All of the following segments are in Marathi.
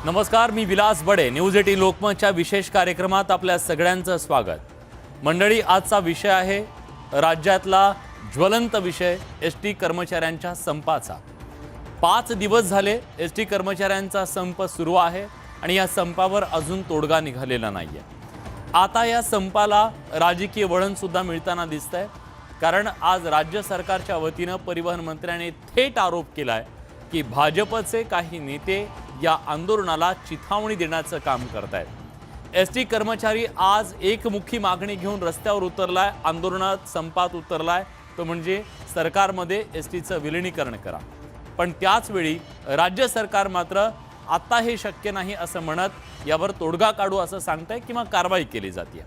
नमस्कार, मी विलास बडे. न्यूज 18 लोकमतच्या विशेष कार्यक्रमात आपल्या सगळ्यांचं स्वागत. मंडळी, आजचा विषय आहे राज्यातला ज्वलंत विषय एसटी कर्मचाऱ्यांच्या संपाचा. 5 दिवस झाले एसटी कर्मचाऱ्यांचा संप सुरू आहे आणि या संपावर अजून तोडगा निघालेला नाहीये. आता या संपाला राजकीय वळण सुद्धा मिळताना दिसतंय, कारण आज राज्य सरकारच्या वतीनं परिवहन मंत्र्यांनी थेट आरोप केलाय की भाजपचे काही नेते या आंदोलनाला चिथावणी देण्याचं काम करतायत. एसटी कर्मचारी आज एकमुखी मागणी घेऊन रस्त्यावर उतरलाय, आंदोलनात संपात उतरलाय, तो म्हणजे सरकारमध्ये एसटीचं विलीनीकरण करा. पण त्याच वेळी राज्य सरकार मात्र आता हे शक्य नाही असं म्हणत यावर तोडगा काढू असं सांगतंय किंवा कारवाई केली जाते.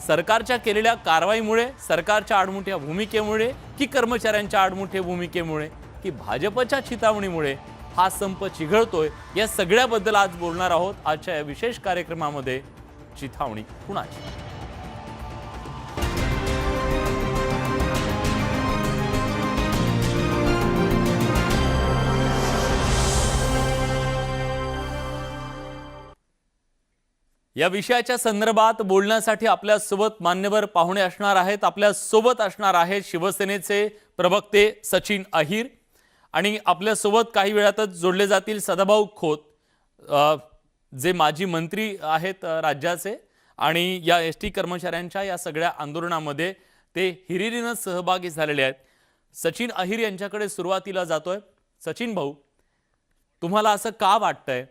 सरकारच्या केलेल्या कारवाईमुळे, सरकारच्या आडमुठ्या भूमिकेमुळे की कर्मचाऱ्यांच्या आडमुठ्या भूमिकेमुळे की भाजपच्या चिथावणीमुळे हा संप चिघळतोय, या सगळ्याबद्दल आज बोलणार आहोत आजच्या या विशेष कार्यक्रमामध्ये. चिथावणी कुणाची? या विषयाच्या संदर्भात बोलण्यासाठी आपल्या सोबत मान्यवर पाहुणे असणार आहेत. आपल्या सोबत असणार आहेत शिवसेनेचे प्रवक्ते सचिन अहिर आणि आपल्या सोबत काही वेळातच जोडले जातील सदाभाऊ खोत, जे माजी मंत्री आहेत राज्याचे आणि या एसटी कर्मचाऱ्यांच्या या सगळ्या आंदोलनामध्ये ते हिरिरीनं सहभागी झालेले आहेत. सचिन अहिर यांच्याकडे सुरुवातीला जातोय. सचिन भाऊ, तुम्हाला असं का वाटतंय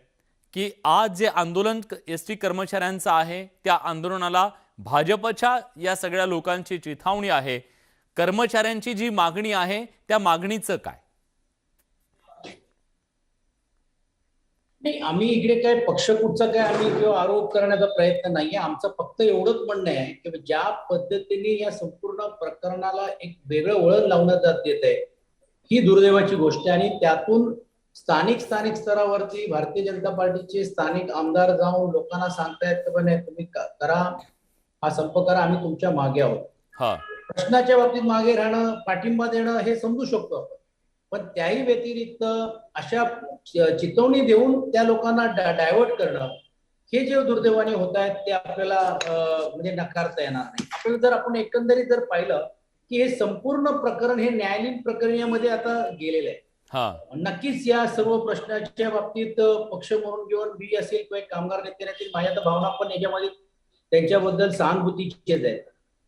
की आज जे आंदोलन एसटी कर्मचाऱ्यांचं आहे त्या आंदोलनाला भाजपच्या या सगळ्या लोकांची चिथावणी आहे? कर्मचाऱ्यांची जी मागणी आहे त्या मागणीचं काय? नाही, आम्ही इकडे काय पक्षकुटचा काय आम्ही किंवा आरोप करण्याचा प्रयत्न नाहीये. आमचं फक्त एवढंच म्हणणं आहे की ज्या पद्धतीने या संपूर्ण प्रकरणाला एक वेगळं वळण लावण्यात येत आहे ही दुर्दैवाची गोष्ट आहे. आणि त्यातून स्थानिक स्तरावरती भारतीय जनता पार्टीचे स्थानिक आमदार जाऊन लोकांना सांगतायत की नाही, तुम्ही करा, हा संप करा, आम्ही तुमच्या मागे आहोत. प्रश्नाच्या बाबतीत मागे राहणं, पाठिंबा देणं हे समजू शकतो, पण त्याही व्यतिरिक्त अशा चितवणी देऊन त्या लोकांना डायव्हर्ट करणं हे जे दुर्दैवाने होत आहेत ते आपल्याला म्हणजे नकारता येणार नाही. आपल्याला जर आपण एकंदरीत जर पाहिलं की हे संपूर्ण प्रकरण हे न्यायालयीन प्रक्रियेमध्ये आता गेलेलं आहे. नक्कीच या सर्व प्रश्नाच्या बाबतीत पक्ष म्हणून किंवा बी असेल किंवा कामगार नेते असतील, माझ्या तर भावना पण याच्यामध्ये त्यांच्याबद्दल सहानुभूतीचेच आहेत.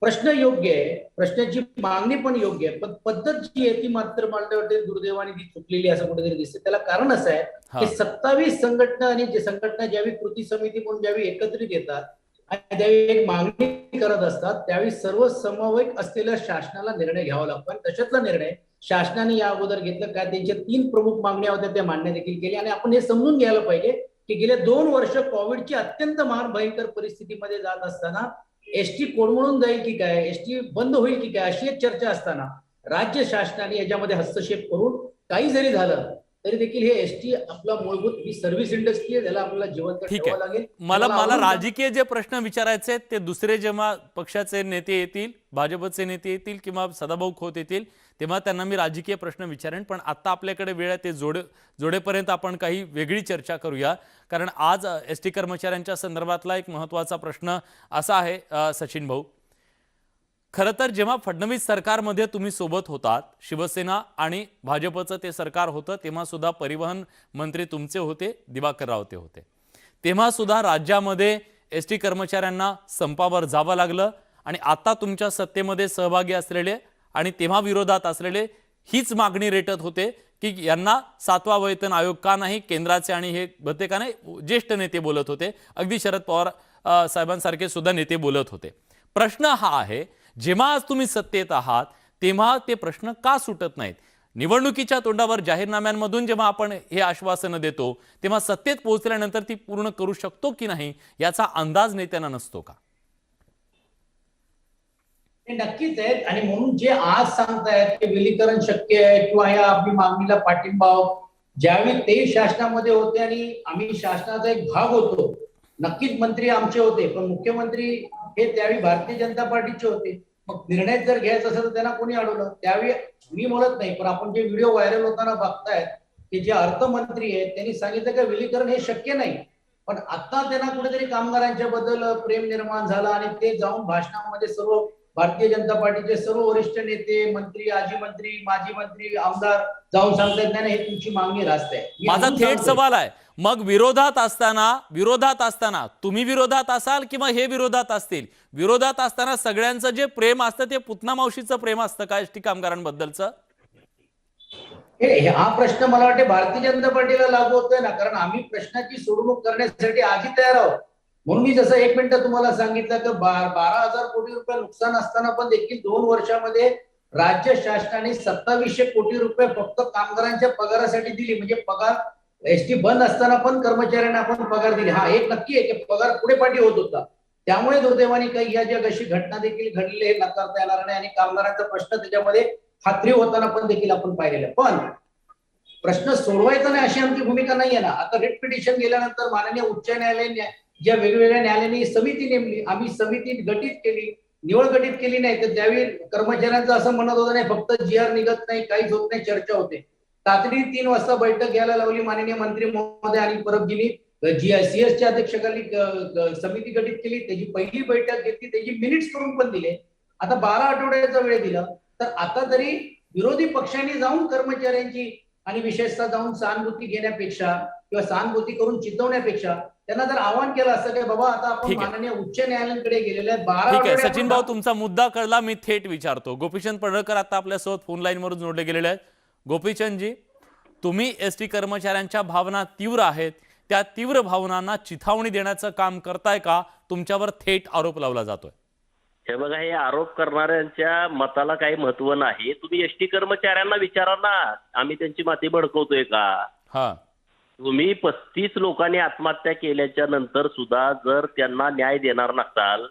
प्रश्न योग्य आहे, प्रश्नाची मागणी पण योग्य आहे, पण पद्धत जी आहे ती मात्र मला वाटते दुर्दैवाने ती चुकलेली असं कुठेतरी दिसते. त्याला कारण असं आहे की 27 संघटना आणि जे संघटना ज्यावेळी कृती समिती म्हणून ज्यावेळी एकत्रित येतात आणि त्यावेळी एक मागणी करत असतात, त्यावेळी सर्व समन्वयक असलेल्या शासनाला निर्णय घ्यावा लागतो. आणि तशातला निर्णय शासनाने या अगोदर घेतलं. काय त्यांच्या 3 प्रमुख मागण्या होत्या त्या मान्य देखील केल्या. आणि आपण हे समजून घ्यायला पाहिजे की गेले 2 वर्ष कोविडची अत्यंत महान भयंकर परिस्थितीमध्ये जात असताना एसटी कोडमळून जाईल की काय, एसटी बंद होईल की काय, अशी एक चर्चा असताना राज्य शासनाने याच्यामध्ये हस्तक्षेप करून काही जरी झालं तरी देखील हे एसटी आपला मूलभूत ही सर्व्हिस इंडस्ट्री आहे, त्याला आपल्याला जिवंत ठेवावं लागेल. मला राजकीय जे प्रश्न विचारायचे ते दुसरे जेव्हा पक्षाचे नेते येतील, भाजपचे नेते येतील किंवा सदाभाऊ खोत येतील तेव्हा त्यांना मी राजकीय प्रश्न विचारेन. पण आता आपल्याकडे वेळ आहे, ते जोडेपर्यंत आपण काही वेगळी चर्चा करूया. कारण आज एसटी कर्मचाऱ्यांच्या संदर्भातला एक महत्त्वाचा प्रश्न असा आहे सचिन भाऊ, खरं तर जेव्हा फडणवीस सरकारमध्ये तुम्ही सोबत होतात, शिवसेना आणि भाजपचं ते सरकार होतं, तेव्हा सुद्धा परिवहन मंत्री तुमचे होते, दिवाकर रावते होते. तेव्हा सुद्धा राज्यामध्ये एसटी कर्मचाऱ्यांना संपावर जावं लागलं. आणि आता तुमच्या सत्तेमध्ये सहभागी असलेले आणि तेव्हा विरोधात असलेले हीच मागणी रेटत होते की यांना 7वा वेतन आयोग का नाही, केंद्राचे आणि हे भत्ते का नाही. ज्येष्ठ नेते बोलत होते, अगदी शरद पवार साहेबांसारखे सुद्धा नेते बोलत होते. प्रश्न हा आहे, जेव्हा आज तुम्ही सत्तेत आहात तेव्हा ते प्रश्न का सुटत नाहीत? निवडणुकीच्या तोंडावर जाहीरनाम्यांमधून जेव्हा आपण हे आश्वासनं देतो तेव्हा सत्तेत पोहोचल्यानंतर ती पूर्ण करू शकतो की नाही याचा अंदाज नेत्यांना नसतो का? नक्कीच आहेत. आणि म्हणून जे आज सांगतायत की विलीकरण शक्य आहे किंवा या आपली मागणीला पाठिंबा, ज्यावेळी ते शासनामध्ये होते आणि आम्ही शासनाचा एक भाग होतो, नक्कीच मंत्री आमचे होते, पण मुख्यमंत्री हे त्यावेळी भारतीय जनता पार्टीचे होते. मग निर्णय जर घ्यायचा असेल तर त्यांना कोणी अडवलं? त्यावेळी मी म्हणत नाही, पण आपण जे व्हिडिओ व्हायरल होताना बघतायत की जे अर्थमंत्री आहेत त्यांनी सांगितलं की विलीनीकरण हे शक्य नाही, पण आता त्यांना कुठेतरी कामगारांच्या बद्दल प्रेम निर्माण झालं आणि ते जाऊन भाषणामध्ये सर्व भारतीय जनता पार्टीचे सर्व वरिष्ठ नेते, मंत्री, माजी मंत्री, आमदार जाऊन सांगतायत नाही हे तुमची मागणी रास्त आहे. मी माझा अजून थेट सांगतोय, सवाल आहे, मग विरोधात असताना तुम्ही विरोधात असाल किंवा हे विरोधात असतील, विरोधात असताना सगळ्यांचं जे प्रेम असतं ते पुतना मावशीचं प्रेम असतं का एसटी कामगारांबद्दलचं? हा प्रश्न मला वाटते भारतीय जनता पार्टीला लागू होतोय ना, कारण आम्ही प्रश्नाची सोडवणूक करण्यासाठी आधी तयार आहोत. म्हणून मी जसं 1 मिनिट तुम्हाला सांगितलं की 12,000 कोटी रुपये नुकसान असताना पण देखील 2 वर्षामध्ये राज्य शासनाने 2700 कोटी रुपये फक्त कामगारांच्या पगारासाठी दिली. म्हणजे पगार एसटी बंद असताना पण कर्मचाऱ्यांना आपण पगार दिली. हा एक नक्की आहे की पगार पुढे पाठी होत होता. त्यामुळे दुर्दैवाने काही या जग अशी घटना देखील घडली हे नकारता येणार नाही आणि कामगारांचा प्रश्न त्याच्यामध्ये खात्री होताना पण देखील आपण पाहिलेलं. पण प्रश्न सोडवायचा नाही अशी आमची भूमिका नाही आहे ना. आता रिट पिटिशन गेल्यानंतर माननीय उच्च न्यायालयाने ज्या वेगवेगळ्या न्यायालयांनी समिती नेमली, आम्ही समिती गठीत केली, निवड गठीत केली नाही तर त्यावेळी कर्मचाऱ्यांचं असं म्हणत होतं नाही फक्त जीआर निघत नाही, काहीच होत नाही, चर्चा होते. तातडी 3 वाजता बैठक घ्यायला लावली माननीय मंत्री महोदय आणि परबजींनी सीएसच्या अध्यक्षाखाली समिती गठीत केली, त्याची पहिली बैठक घेतली, त्याची मिनिट्स करून पण दिले. आता 12 आठवड्याचा वेळ दिला तर आता तरी विरोधी पक्षांनी जाऊन कर्मचाऱ्यांची आणि विशेषतः जाऊन सहानुभूती घेण्यापेक्षा किंवा सहानुभूती करून चितवण्यापेक्षा त्यांना जर आवाहन केलं असं की बाबा आता आपण माननीय उच्च न्यायालयाकडे गेलेले आहेत. 12 ठीक आहे सचिन भाऊ, तुमचा मुद्दा कळला. मी थेट विचारतो. गोपीचंद पडळकर आता आपल्यासोबत फोन लाईन वरून जोडले गेलेले आहेत. गोपीचंदजी, तुम्ही एसटी कर्मचाऱ्यांच्या भावना तीव्र आहेत, त्या तीव्र भावनांना चिथावणी देण्याचं काम करताय का? तुमच्यावर थेट आरोप लावला जातोय. हे बघा, हे आरोप करणाऱ्यांच्या मताला काही महत्व नाही. तुम्ही एसटी कर्मचाऱ्यांना विचारा ना, आम्ही त्यांची माती भडकवतोय का? हा, तुम्ही 35 लोकांनी आत्महत्या केल्याच्या नंतर सुद्धा जर त्यांना न्याय देणार नसाल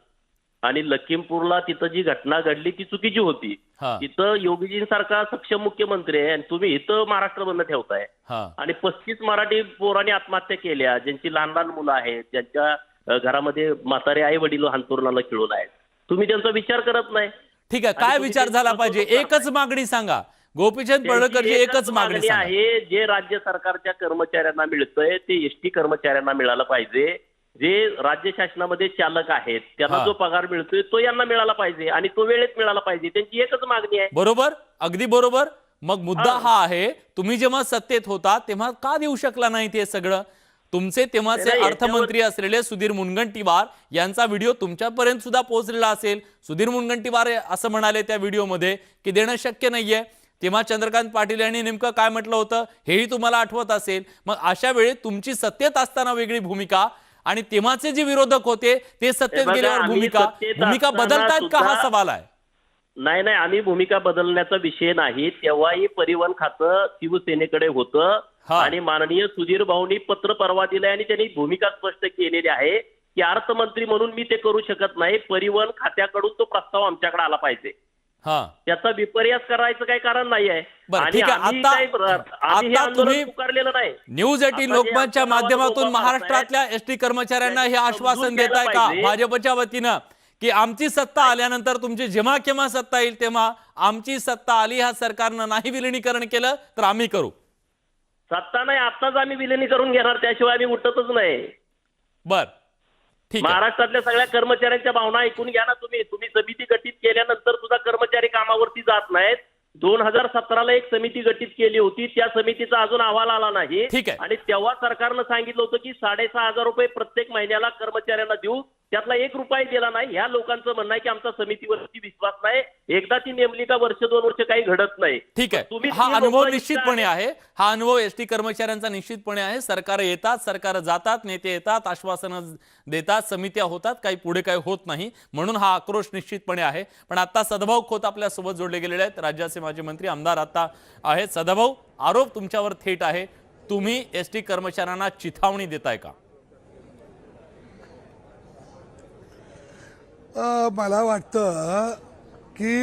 आणि लखीमपूरला तिथं जी घटना घडली ती चुकीची होती, हा, तिथं योगीजींसारखा सक्षम मुख्यमंत्री आहे आणि तुम्ही इथं महाराष्ट्र बंद ठेवताय हा. आणि 35 मराठी पोरांनी आत्महत्या केल्या, ज्यांची लहान लहान मुलं आहेत, ज्यांच्या घरामध्ये म्हातारे आई वडील अंथरुणाला खिळून आहेत. तुम्ही त्यांचा विचार करत नाही. ठीक आहे, काय विचार झाला पाहिजे? एकच मागणी सांगा गोपीचंद पडळकरजी, एकच मागणी सांगा. आहे. जे राज्य सरकारच्या कर्मचाऱ्यांना मिळतंय ते एसटी कर्मचाऱ्यांना मिळालं पाहिजे. जे राज्य शासनामध्ये चालक आहेत त्यांना जो पगार मिळतोय तो यांना मिळाला पाहिजे आणि तो वेळेत मिळाला पाहिजे. त्यांची एकच मागणी आहे. बरोबर, अगदी बरोबर. मग मुद्दा हा आहे, तुम्ही जेव्हा सत्तेत होता तेव्हा का देऊ शकला नाही ते सगळं? तुमचे तेव्हाचे अर्थमंत्री असलेले सुधीर मुनगंटीवार यांचा व्हिडिओ तुमच्यापर्यंत सुद्धा पोहोचलेला असेल. सुधीर मुनगंटीवार असं म्हणाले त्या व्हिडिओमध्ये की देणं शक्य नाहीये. तेव्हा चंद्रकांत पाटील यांनी नेमकं काय म्हटलं होतं हेही तुम्हाला आठवत असेल. मग अशा वेळी तुमची सत्तेत असताना वेगळी भूमिका आणि तेव्हाचे जे विरोधक होते ते सत्तेत गेल्यावर भूमिका बदलतात का, हा सवाल आहे. नाही, आम्ही भूमिका बदलण्याचा विषय नाही. तेव्हाही परिवहन खातं शिवसेनेकडे होतं आणि माननीय सुधीर भाऊंनी पत्र परवा दिलंय आणि त्यांनी भूमिका स्पष्ट केलेली आहे की अर्थमंत्री म्हणून मी ते करू शकत नाही, परिवहन खात्याकडून तो प्रस्ताव आमच्याकडे आला पाहिजे. त्याचा विपर्यास करायचं काही कारण नाही आहे. आणि आता तुम्ही पुकारलेलं नाही. न्यूज 18 लोकमतच्या माध्यमातून महाराष्ट्रातल्या एसटी कर्मचाऱ्यांना हे आश्वासन देताय का भाजपच्या वतीनं की आमची सत्ता आल्यानंतर तुमची जेव्हा केव्हा सत्ता येईल तेव्हा आमची सत्ता आली, ह्या सरकारनं नाही विलिनीकरण केलं तर आम्ही करू? सत्ता नाही, आताच आम्ही विलिनीकरण घेणार, त्याशिवाय आम्ही उठतच नाही. बर, ठीक आहे. महाराष्ट्रातल्या सगळ्या कर्मचाऱ्यांच्या भावना ऐकून घ्या ना तुम्ही. समिती गठीत केल्यानंतर सुद्धा कर्मचारी कामावरती जात नाहीत. 2017ला एक समिती गठीत केली होती, त्या समितीचा अजून अहवाल आला नाही. ठीक आहे. आणि तेव्हा सरकारनं सांगितलं होतं की 6,500 रुपये प्रत्येक महिन्याला कर्मचाऱ्यांना देऊ, त्यातला 1 रुपया दिला नाही. ह्या लोकांचं म्हणणं आहे की आमचा समितीवरती विश्वास नाही. एकदा ती नेमली का वर्ष 2 वर्ष काही घडत नाही. ठीक आहे, हा अनुभव निश्चितपणे आहे. हा अनुभव एसटी कर्मचाऱ्यांचा निश्चितपणे आहे. सरकार येतात, सरकार जातात, नेते येतात, आश्वासनं देतात, समित्या होतात, काही पुढे काही होत नाही, म्हणून हा आक्रोश निश्चितपणे आहे. पण आता सदाभाऊ खोत आपल्या सोबत जोडले गेलेले आहेत, राज्याचे माजी मंत्री आमदार आता आहेत. सदाभाऊ, आरोप तुमच्यावर थेट आहे, तुम्ही एसटी कर्मचाऱ्यांना चिथावणी देताय का? मला वाटतं की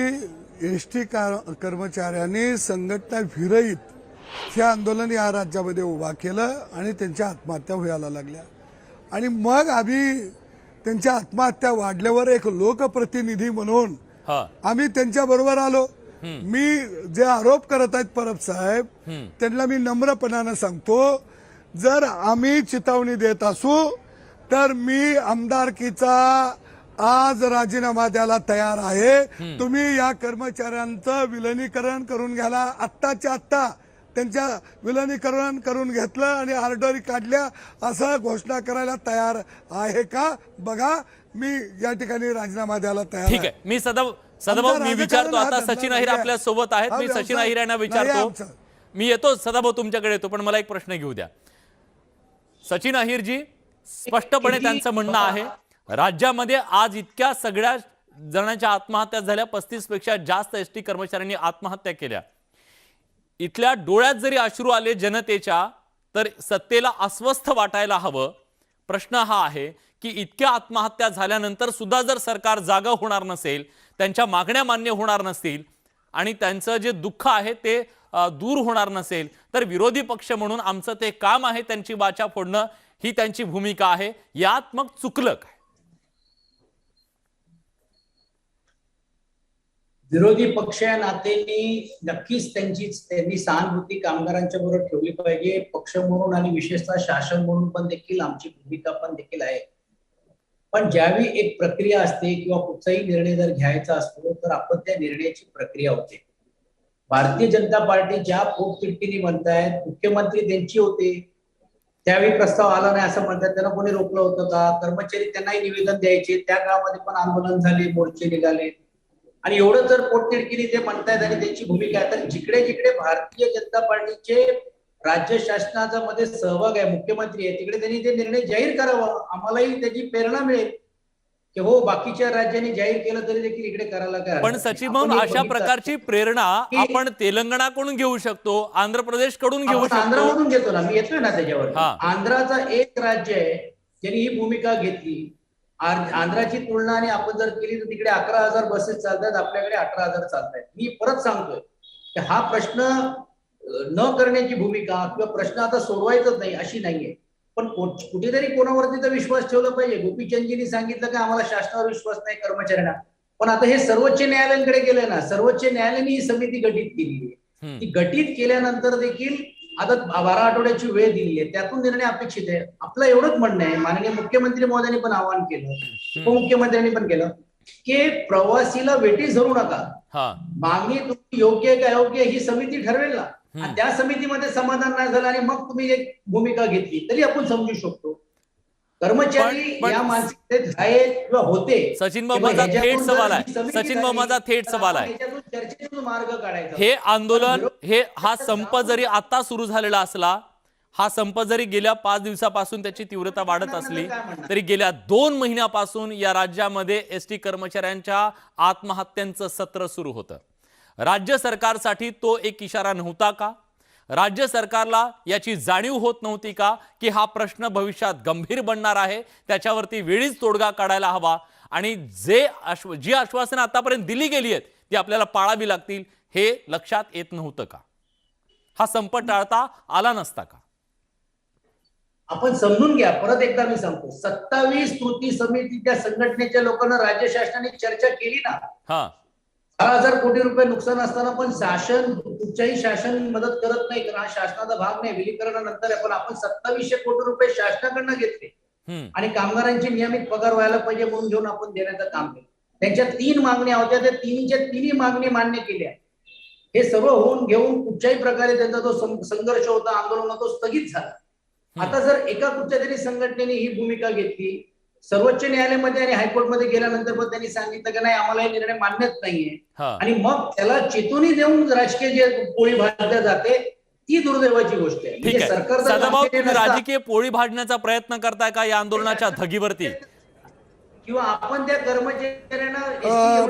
एसटी कर्मचाऱ्यांनी संघटना विरहित हे आंदोलन या राज्यामध्ये उभा केलं आणि त्यांच्या आत्महत्या व्हायला लागल्या. आणि मग आम्ही त्यांच्या आत्महत्या वाढल्यावर एक लोकप्रतिनिधी म्हणून आम्ही त्यांच्या बरोबर आलो. मी जे आरोप करत आहेत परब साहेब त्यांना मी नम्रपणानं सांगतो, जर आम्ही चितावणी देत असू तर मी आमदारकीचा आज राजीनामा द्यायला तयार आहे. तुम्ही या कर्मचाऱ्यांचं विलिनीकरण करून घ्यायला, आत्ताच्या आत्ता त्यांच्या विलिनीकरण करून घेतलं आणि ऑर्डरी काढल्या असं घोषणा करायला तयार आहे का बघा. मी या ठिकाणी राजीनामा द्यायला तयार ठीक आहे. मी सदाभाऊ मी विचारतो आता, सचिन अहिर आपल्या सोबत आहेत, मी सचिन अहिर यांना विचारतो. मी येतो सदाभाऊ तुमच्याकडे येतो, पण मला एक प्रश्न घेऊ द्या. सचिन अहिरजी, स्पष्टपणे त्यांचं म्हणणं आहे राज्यामध्ये आज इतक्या सगळ्या जणांच्या आत्महत्या झाल्या, 35 पेक्षा जास्त एसटी कर्मचाऱ्यांनी आत्महत्या केल्या. इथल्या डोळ्यात जरी अश्रू आले जनतेच्या तर सत्तेला अस्वस्थ वाटायला हवं. प्रश्न हा आहे की इतक्या आत्महत्या झाल्यानंतर सुद्धा जर सरकार जागा होणार नसेल, त्यांच्या मागण्या मान्य होणार नसतील आणि त्यांचं जे दुःख आहे ते दूर होणार नसेल, तर विरोधी पक्ष म्हणून आमचं ते काम आहे त्यांची वाचा फोडणं, ही त्यांची भूमिका आहे. यात मग चुकलं काय? विरोधी पक्ष या नात्याने नक्कीच त्यांनी सहानुभूती कामगारांच्या बरोबर ठेवली पाहिजे. पक्ष म्हणून आणि विशेषतः शासन म्हणून पण देखील आमची भूमिका पण देखील आहे. पण ज्यावेळी एक प्रक्रिया असते किंवा कुठचाही निर्णय जर घ्यायचा असतो तर आपण त्या निर्णयाची प्रक्रिया होते. भारतीय जनता पार्टी ज्या पोटतिडकीने म्हणतायत, मुख्यमंत्री त्यांची होते त्यावेळी प्रस्ताव आला नाही असं म्हणतात, त्यांना कोणी रोखलं होतं का? कर्मचारी त्यांनाही निवेदन द्यायचे, त्या काळामध्ये पण आंदोलन झाले, मोर्चे निघाले. आणि एवढं जर पोटतिडकीने ते म्हणतायत आणि त्यांची भूमिका आहे, तर जिकडे जिकडे भारतीय जनता पार्टीचे राज्य शासनाचा मध्ये सहभाग आहे, मुख्यमंत्री आहे, तिकडे त्यांनी ते निर्णय जाहीर करावा. आम्हालाही त्याची प्रेरणा मिळेल की हो बाकीच्या राज्यांनी जाहीर केलं तरी देखील इकडे करायला काय. पण सचिन भाऊ, अशा प्रकारची प्रेरणा आपण तेलंगणाकडून घेऊ शकतो, आंध्र प्रदेश कडून घेऊ शकतो. आंध्रामधून घेतो ना, मी येतोय ना त्याच्यावर. आंध्राचा एक राज्य आहे ज्यांनी ही भूमिका घेतली. आंध्राची तुलना आणि आपण जर केली तर तिकडे 11,000 बसेस चालतात, आपल्याकडे 18,000 चालतात. मी परत सांगतोय की हा प्रश्न न करण्याची भूमिका किंवा प्रश्न आता सोडवायचाच नाही अशी नाहीये, पण कुठेतरी कोणावरती तर विश्वास ठेवला पाहिजे. गोपीचंदजींनी सांगितलं की आम्हाला शासनावर विश्वास नाही कर्मचाऱ्यांना, पण आता हे सर्वोच्च न्यायालयाकडे गेलंय ना. सर्वोच्च न्यायालयाने ही समिती गठीत केली आहे. ती गठीत केल्यानंतर देखील आता 12 आठवड्याची वेळ दिली आहे, त्यातून निर्णय अपेक्षित आहे. आपलं एवढंच म्हणणं आहे, माननीय मुख्यमंत्री महोदयांनी पण आवाहन केलं, उपमुख्यमंत्र्यांनी पण केलं की प्रवासीला वेटीस धरू नका. मागणी तुमची योग्य आहे का अयोग्य ही समिती ठरवेल ना. आणि त्या समितीमध्ये समाधान नाही झालं आणि मग तुम्ही एक भूमिका घेतली तरी आपण समजू शकतो. कर्मचारी या मानसिकतेत आहेत किंवा होते. सचिन भाऊ, माझा थेट सवाल आहे, सचिन भाऊ माझा थेट सवाल आहे, चर्चेतून मार्ग काढायचा. हे आंदोलन, हा संप जरी आता सुरू झालेला असला, हा संप जरी गेल्या 5 दिवसापासून त्याची तीव्रता वाढत असली तरी गेल्या 2 महिन्यापासून या राज्यामध्ये एसटी कर्मचाऱ्यांच्या आत्महत्यांचं सत्र सुरू होतं. राज्य सरकारसाठी तो एक इशारा नव्हता का? राज्य सरकारला याची जाणीव होत नव्हती का की हा प्रश्न भविष्यात गंभीर बनणार आहे, त्याच्यावरती वेळीच तोडगा काढायला हवा आणि जी आश्वासनं आतापर्यंत दिली गेली आहेत ती आपल्याला पाळावी लागतील, हे लक्षात येत नव्हतं का? हा संप टाळता आला नसता का? आपण समजून घ्या, परत एकदा मी सांगतो, 27 कृती समितीच्या संघटनेच्या लोकांना राज्य शासनाने चर्चा केली ना. 10,000 कोटी रुपये नुकसान असताना पण कुठच्याही शासन मदत करत नाही, कारण हा शासनाचा भाग नाही. विलीकरणानंतर आपण 2700 कोटी रुपये शासनाकडनं घेतले आणि कामगारांची नियमित पगार व्हायला पाहिजे म्हणून घेऊन आपण देण्याचं काम केलं. त्यांच्या 3 मागण्या होत्या, त्या तिन्ही मागणी मान्य केल्या. हे सर्व होऊन घेऊन कुठच्याही प्रकारे त्यांचा जो संघर्ष होता, आंदोलन होतं, स्थगित झाला. आता जर एका कुठच्या तरी संघटनेने ही भूमिका घेतली, सर्वोच्च न्यायालयामध्ये आणि हायकोर्टमध्ये गेल्यानंतर पण त्यांनी सांगितलं की नाही आम्हाला हे निर्णय मान्यच नाहीये, आणि मग त्याला चेतवणी देऊन राजकीय जे पोळी भाजल्या जाते ती दुर्दैवाची गोष्ट आहे. ठीक आहे सदाभाऊ, तुम्ही राजकीय पोळी भाजण्याचा प्रयत्न करताय का या आंदोलनाच्या धगीवरती? किंवा आपण त्या कर्मचाऱ्यांना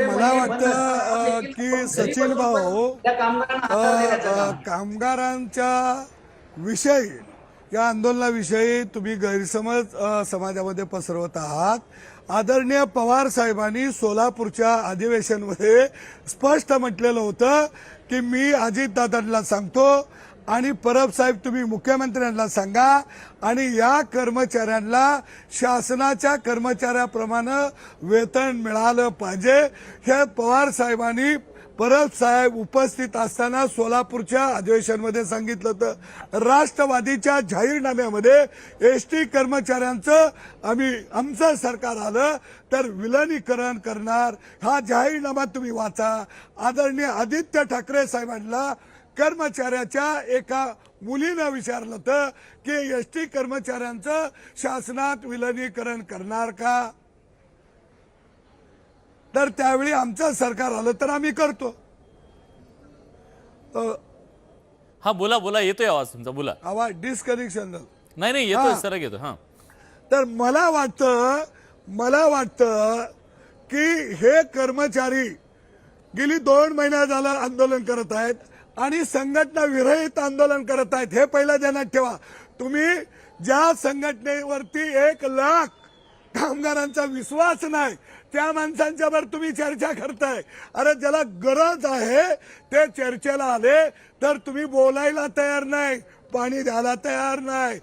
मला वाटतं की सचिन भाऊ, कामगारांच्या विषयी, या आंदोलनाविषयी तुम्ही गैरसमज समाजामध्ये पसरवत आहात. आदरणीय पवार साहेबांनी सोलापूरच्या अधिवेशनामध्ये स्पष्ट म्हटलेलं होतं की मी अजितदादांना सांगतो आणि परब साहेब तुम्ही मुख्यमंत्र्यांना सांगा आणि या कर्मचाऱ्यांना शासनाच्या कर्मचाऱ्याप्रमाणे वेतन मिळालं पाहिजे. हे पवार साहेबांनी परब साहेब उपस्थित असताना सोलापूरच्या अधिवेशनमध्ये सांगितलं होतं, राष्ट्रवादीच्या जाहीरनाम्यामध्ये एसटी कर्मचाऱ्यांचं आमचं सरकार आलं तर विलनीकरण करणार, हा जाहीरनामा तुम्ही वाचा. आदरणीय आदित्य ठाकरे साहेबांना कर्मचाऱ्याच्या एका मुलीनं विचारलं होतं की एसटी कर्मचाऱ्यांचं शासनात विलनीकरण करणार का, तर त्यावेळी आमचं सरकार आलं तर आम्ही करतो. हा बोला बोला, येतोय आवाज तुमचा, बोला. आवाज डिस्कनेक्शन झालं. नाही येतोय, सरळ येतो. हा, तर मला वाटतं की हे कर्मचारी गेली 2 महिन्या झालं आंदोलन करत आहेत आणि संघटना विरहित आंदोलन करत आहेत. हे पहिलं ध्यानात ठेवा. तुम्ही ज्या संघटनेवरती 1 लाख कामगारांचा विश्वास नाही त्या माणसांच्यावर तुम्ही चर्चा करताय. अरे ज्याला गरज आहे ते चर्चेला आले तर तुम्ही बोलायला तयार नाही, पाणी द्यायला तयार नाही.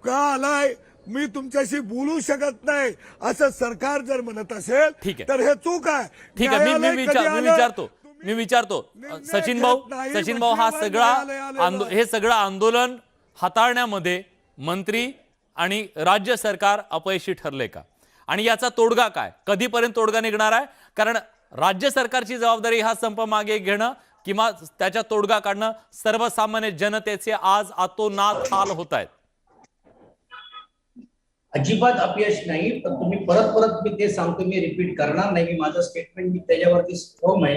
का आलाय, मी तुमच्याशी बोलू शकत नाही असं सरकार जर म्हणत असेल ठीक आहे. तर हे चूक आहे. ठीक आहे. मी न्यायालय कधी आलं? विचारतो निर्णय सचिन घेत भाऊ, हा नाही, सगळा न्यायालय हे सगळं आंदोलन हाताळण्यामध्ये मंत्री आणि राज्य सरकार अपयशी ठरले का, आणि याचा तोडगा काय, कधीपर्यंत तोडगा निघणार आहे? कारण राज्य सरकारची जबाबदारी हा संप मागे घेणं किंवा त्याच्या तोडगा काढणं. सर्वसामान्य जनतेचे आज आतोनात हाल होत आहेत. अजिबात अपयश नाही. पण तुम्ही परत मी ते सांगतो, मी रिपीट करणार नाही. मी माझं स्टेटमेंट मी त्याच्यावरती स्ट्रॉंग आहे.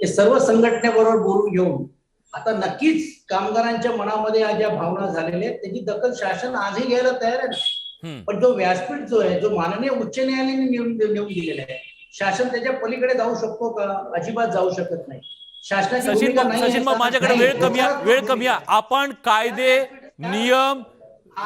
हे सर्व संघटनेबरोबर बोलून घेऊन आता नक्कीच कामगारांच्या मनामध्ये ज्या भावना झालेल्या आहेत त्याची दखल शासन आजही घ्यायला तयार आहे ना. पण जो व्यासपीठ जो आहे, जो माननीय उच्च न्यायालयाने नेऊन दिलेला आहे, शासन त्याच्या पलीकडे जाऊ शकतो का? अजिबात जाऊ शकत नाही. शासनाची भूमिका नाही आहे. सचिन भाऊ, माझ्याकडे वेळ कमी आहे. आपण कायदे, नियम,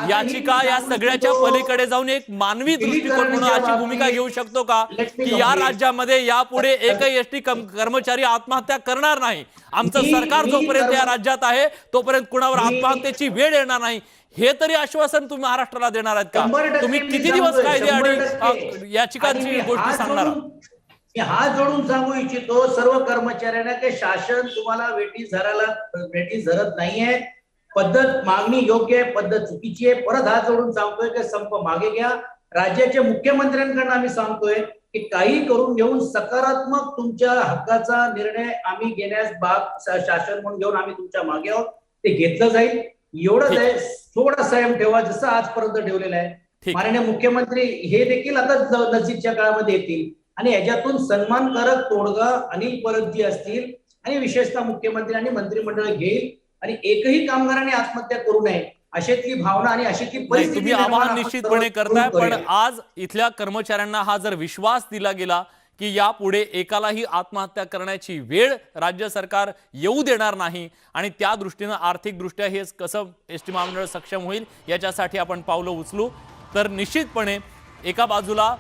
याचिका या सगळ्याच्या पलीकडे जाऊन एक मानवी दृष्टिकोन म्हणून अशी भूमिका घेऊ शकतो का की या राज्यामध्ये यापुढे एकही एसटी कर्मचारी आत्महत्या करणार नाही, आमचं सरकार जोपर्यंत या राज्यात आहे तोपर्यंत कुणावर आत्महत्येची वेळ येणार नाही, हे तरी आश्वासन तुम्ही महाराष्ट्राला देणार आहेत का? तुम्ही किती दिवस कायदे आणि याचिकांची गोष्टी सांगणार आहात? मी हात जोडून सांगू इच्छितो सर्व कर्मचाऱ्यांना की शासन तुम्हाला वेठी धरत नाहीये. पद्धत मागणी योग्य आहे, पद्धत चुकीची आहे. परत हात जोडून सांगतोय की संप मागे घ्या. राज्याच्या मुख्यमंत्र्यांकडून आम्ही सांगतोय की काही करून घेऊन सकारात्मक तुमच्या हक्काचा निर्णय आम्ही घेण्यास शासन म्हणून घेऊन आम्ही तुमच्या मागे आहोत. ते घेतलं जाईल. एवढंच आहे. थोडा संयम ठेवा जसं आजपर्यंत ठेवलेलं आहे. माननीय मुख्यमंत्री हे देखील आता नजीकच्या काळामध्ये येतील आणि याच्यातून सन्मानकारक तोडगा अनिल परब जी असतील आणि विशेषतः मुख्यमंत्री आणि मंत्रिमंडळ घेईल आणि एकही कामगारांनी आत्महत्या करू नये अशातली भावना आणि अशातली परिस्थिती तुम्ही आवाहन निश्चितपणे करताय. पण आज इथल्या कर्मचाऱ्यांना हा जर विश्वास दिला गेला की यापुढे एकालाही आत्महत्या करण्याची वेळ राज्य सरकार येऊ देणार नाही आणि त्या दृष्टीनं आर्थिकदृष्ट्या हे कसं एसटी महामंडळ सक्षम होईल याच्यासाठी आपण पावलं उचलू, तर निश्चितपणे एका बाजूला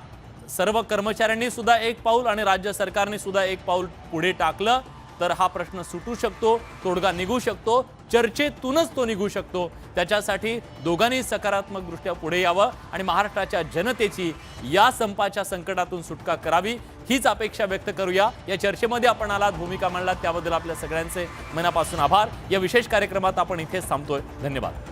सर्व कर्मचाऱ्यांनी सुद्धा एक पाऊल आणि राज्य सरकारने सुद्धा एक पाऊल पुढे टाकलं तर हा प्रश्न सुटू शकतो, तोडगा निघू शकतो, चर्चेतूनच तो निघू शकतो. त्याच्यासाठी दोघांनी सकारात्मक दृष्ट्या पुढे यावं आणि महाराष्ट्राच्या जनतेची या संपाच्या संकटातून सुटका करावी हीच अपेक्षा व्यक्त करूया. या चर्चेमध्ये आपण आलात, भूमिका मांडलात, त्याबद्दल आपल्या सगळ्यांचे मनापासून आभार. या विशेष कार्यक्रमात आपण इथेच थांबतोय. धन्यवाद.